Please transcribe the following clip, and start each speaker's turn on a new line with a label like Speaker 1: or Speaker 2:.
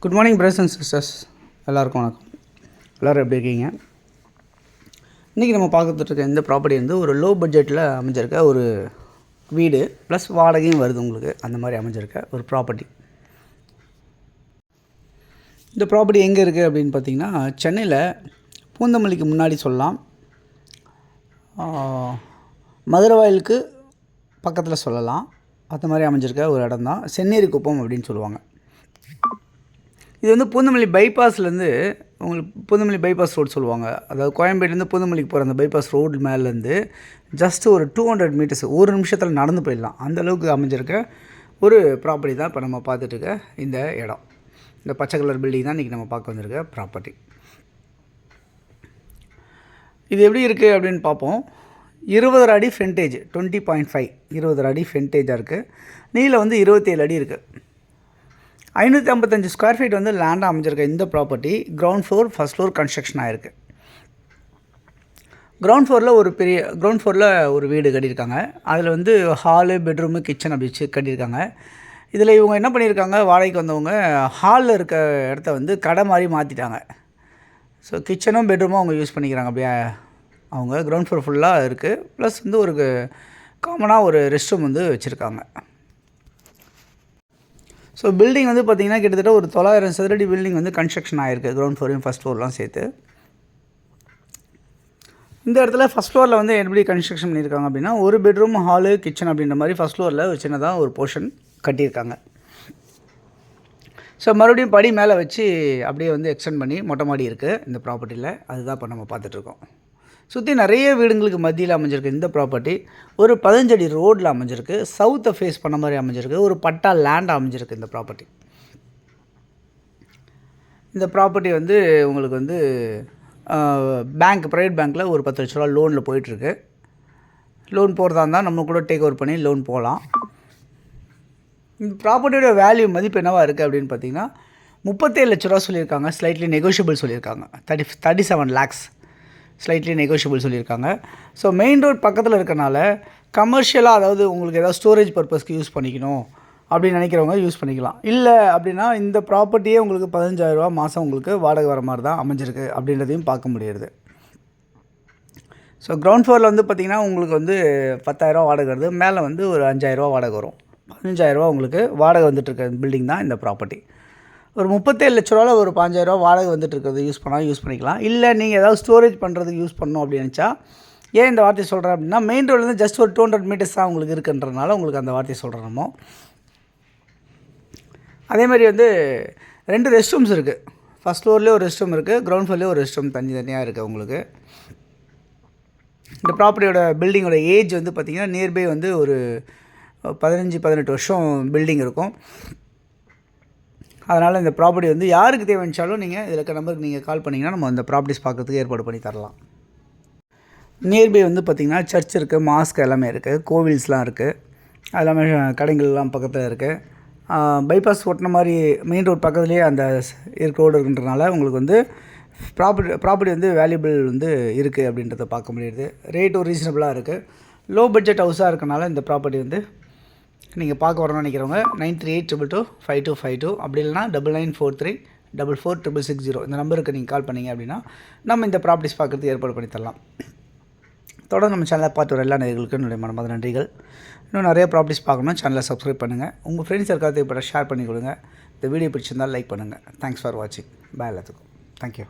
Speaker 1: Good morning brothers and sisters, எல்லாருக்கும் வணக்கம். எல்லோரும் எப்படி இருக்கீங்க? இன்றைக்கி நம்ம பார்த்துட்ருக்க இந்த ப்ராப்பர்ட்டி வந்து ஒரு லோ பட்ஜெட்டில் அமைஞ்சிருக்க ஒரு வீடு ப்ளஸ் வாடகையும் வருது உங்களுக்கு. அந்த மாதிரி அமைஞ்சிருக்க ஒரு ப்ராப்பர்ட்டி. இந்த ப்ராப்பர்ட்டி எங்கே இருக்குது அப்படின்னு பார்த்தீங்கன்னா, சென்னையில் பூந்தமல்லிக்கு முன்னாடி சொல்லலாம், மதுரவாயிலுக்கு பக்கத்தில் சொல்லலாம். அந்த மாதிரி அமைஞ்சிருக்க ஒரு இடம் தான் சென்னேரி குப்பம் அப்படின்னு சொல்லுவாங்க. இது வந்து பூந்தமல்லி பைபாஸ்லேருந்து உங்களுக்கு பூந்தமல்லி பைபாஸ் ரோடு சொல்லுவாங்க. அதாவது கோயம்பேடுலேருந்து பூந்தமல்லிக்கு போகிற அந்த பைபாஸ் ரோடு மேலேருந்து ஜஸ்ட் ஒரு 200 மீட்டர்ஸ், ஒரு நிமிஷத்தில் நடந்து போயிடலாம். அந்தளவுக்கு அமைஞ்சிருக்க ஒரு ப்ராப்பர்ட்டி தான் இப்போ நம்ம பார்த்துட்ருக்க இந்த இடம். இந்த பச்சை கலர் பில்டிங் தான் இன்றைக்கி நம்ம பார்க்க வந்திருக்க ப்ராப்பர்ட்டி. இது எப்படி இருக்குது அப்படின்னு பார்ப்போம். 20 அடி ஃப்ரண்டேஜ், 20.5 20 அடி ஃப்ரண்டேஜாக இருக்குது. நீளம் வந்து 27 அடி இருக்குது. 555 ஸ்கொயர் ஃபீட் வந்து லேண்டாக அமைஞ்சிருக்க இந்த property ground floor, first floor construction ஆகிருக்கு. கிரவுண்ட் ஃப்ளோரில் ஒரு வீடு கட்டியிருக்காங்க. அதில் வந்து ஹாலு, பெட்ரூமு, கிச்சன் அப்படி வச்சு கட்டியிருக்காங்க. இதில் இவங்க என்ன பண்ணியிருக்காங்க, வாடகைக்கு வந்தவங்க ஹாலில் இருக்க இடத்த வந்து கடை மாதிரி மாற்றிட்டாங்க. ஸோ கிச்சனும் பெட்ரூமும் அவங்க யூஸ் பண்ணிக்கிறாங்க. அப்படியே அவங்க கிரவுண்ட் ஃப்ளோர் ஃபுல்லாக இருக்குது. ப்ளஸ் வந்து ஒரு காமனாக ஒரு ரெஸ்ட் ரூம் வந்து வச்சுருக்காங்க. ஸோ பில்டிங் வந்து பார்த்திங்கன்னா கிட்டத்தட்ட ஒரு 900 சதுரடி பில்டிங் வந்து கன்ஸ்ட்ரக்ஷன் ஆகிருக்கு, கிரவுண்ட் ஃப்ளோரையும் ஃபஸ்ட் ஃப்ளோர்லாம் சேர்த்து. இந்த இடத்துல ஃபஸ்ட் ஃப்ளோரில் வந்து எப்படி கன்ஸ்ட்ரக்ஷன் பண்ணியிருக்காங்க அப்படின்னா, ஒரு பெட்ரூம், ஹாலு, கிச்சன் அப்படின்ற மாதிரி ஃபஸ்ட் ஃப்ளோரில் ஒரு சின்னதாக ஒரு போர்ஷன் கட்டியிருக்காங்க. ஸோ மறுபடியும் படி மேலே வச்சு அப்படியே வந்து எக்ஸ்டெண்ட் பண்ணி மொட்டை மாடி இருக்குது இந்த ப்ராப்பர்ட்டியில். அதுதான் இப்போ நம்ம பார்த்துட்ருக்கோம். சுற்றி நிறைய வீடுங்களுக்கு மத்தியில் அமைஞ்சிருக்கு இந்த ப்ராப்பர்ட்டி. ஒரு 15 அடி ரோடில் அமைஞ்சிருக்கு. சவுத்தை ஃபேஸ் பண்ண மாதிரி அமைஞ்சிருக்கு. ஒரு பட்டா லேண்ட் அமைஞ்சிருக்கு இந்த ப்ராப்பர்ட்டி. இந்த ப்ராப்பர்ட்டி வந்து உங்களுக்கு வந்து ப்ரைவேட் பேங்க்கில் ஒரு 10 லட்ச ரூபா லோனில் போயிட்டுருக்கு. லோன் போகிறதா இருந்தால் நம்ம கூட டேக் ஓவர் பண்ணி லோன் போகலாம். இந்த ப்ராப்பர்ட்டியோட வேல்யூ மதிப்பு என்னவாக இருக்குது அப்படின்னு பார்த்தீங்கன்னா 37 லட்ச ரூபா சொல்லியிருக்காங்க. ஸ்லைட்லி நெகோஷியபிள் சொல்லியிருக்காங்க. 37 lakhs ஸ்லைட்லி நெகோஷியபிள் சொல்லியிருக்காங்க. ஸோ மெயின் ரோட் பக்கத்தில் இருக்கனால கமர்ஷியலாக, அதாவது உங்களுக்கு ஏதாவது ஸ்டோரேஜ் பர்பஸ்க்கு யூஸ் பண்ணிக்கணும் அப்படின்னு நினைக்கிறவங்க யூஸ் பண்ணிக்கலாம். இல்லை அப்படின்னா இந்த ப்ராப்பர்ட்டியே உங்களுக்கு 15,000 ரூபா மாதம் உங்களுக்கு வாடகை வர மாதிரி தான் அமைஞ்சிருக்கு அப்படின்றதையும் பார்க்க முடியுது. ஸோ கிரவுண்ட் ஃப்ளோரில் வந்து பார்த்திங்கன்னா உங்களுக்கு வந்து 10,000 ரூபா வாடகை வருது. மேலே வந்து ஒரு 5,000 ரூபா வாடகை வரும். 15,000 ரூபா உங்களுக்கு வாடகை வந்துட்டுருக்க பில்டிங் தான் இந்த ப்ராப்பர்ட்டி. ஒரு 37 லட்ச ரூபாவில் ஒரு 5,000 ரூபா வாடகை வந்துட்டுருக்கிறது யூஸ் பண்ணிக்கலாம். இல்லை நீங்கள் ஏதாவது ஸ்டோரேஜ் பண்ணுறதுக்கு யூஸ் பண்ணணும் அப்படின்னு நினச்சா, ஏன் இந்த வார்த்தையை சொல்கிறேன் அப்படின்னா, மெயின் ரோட்லேருந்து ஜஸ்ட் ஒரு 200 மீட்டர்ஸ் தான் உங்களுக்கு இருக்குன்றதுனால உங்களுக்கு அந்த வார்த்தையை சொல்கிறோம் நம்ம. அதேமாதிரி வந்து 2 ரெஸ்ட் ரூம்ஸ் இருக்குது. ஃபஸ்ட் ஃப்ளோர்லேயே ஒரு ரெஸ்ட் ரூம் இருக்குது, கிரவுண்ட் ஃப்ளோர்லேயே ஒரு ரெஸ்ட் ரூம் தனியாக இருக்குது உங்களுக்கு. இந்த ப்ராப்பர்ட்டியோட பில்டிங்கோட ஏஜ் வந்து பார்த்திங்கன்னா நியர்பை வந்து ஒரு 15-18 வருஷம் பில்டிங் இருக்கும். அதனால் இந்த ப்ராப்பர்ட்டி வந்து யாருக்கு தேவைச்சாலும் நீங்கள் இதில் இருக்க நம்பருக்கு நீங்கள் கால் பண்ணிங்கன்னா நம்ம அந்த ப்ராப்பர்ட்டிஸ் பார்க்குறதுக்கு ஏற்பாடு பண்ணி தரலாம். நியர்பை வந்து பார்த்திங்கன்னா சர்ச் இருக்குது, மாஸ்க் எல்லாமே இருக்குது, கோவில்ஸ்லாம் இருக்குது, அது இல்லாமல் கடைகள்லாம் பக்கத்தில் இருக்குது. பைபாஸ் ஓட்டின மாதிரி மெயின் ரோட் பக்கத்துலேயே அந்த ரோடு இருக்குன்றனால உங்களுக்கு வந்து ப்ராப்பர்ட்டி வந்து வேல்யூபிள் வந்து இருக்குது அப்படின்றத பார்க்க முடியுது. ரேட்டும் ரீசனபிளாக இருக்குது. லோ பட்ஜெட் ஹவுஸாக இருக்கனால இந்த ப்ராப்பர்ட்டி வந்து நீங்கள் பார்க்க வரணும்னு நினைக்கிறவங்க 9382252252 அப்படி இல்லைனா 9943446660 இந்த நம்பருக்கு நீங்கள் கால் பண்ணிங்க அப்படின்னா நம்ம இந்த ப்ராப்பர்ட்டிஸ் பார்க்குறதுக்கு ஏற்பாடு பண்ணி தரலாம். தொடர்ந்து நம்ம சேனலை பார்த்து வர எல்லா நேயர்களுக்கும் என்னுடைய மனமார்ந்த நன்றிகள். இன்னும் நிறைய ப்ராப்பர்ட்டிஸ் பார்க்கணும், சேனலை சப்ஸ்கிரைப் பண்ணுங்கள். உங்கள் ஃப்ரெண்ட்ஸ் யாருக்காவது இப்போ ஷேர் பண்ணி கொடுங்க. இந்த வீடியோ பிடிச்சிருந்தால் லைக் பண்ணுங்கள். தேங்க்ஸ் ஃபார் வாட்சிங். பாய் எல்லாத்துக்கும். தேங்க்யூ.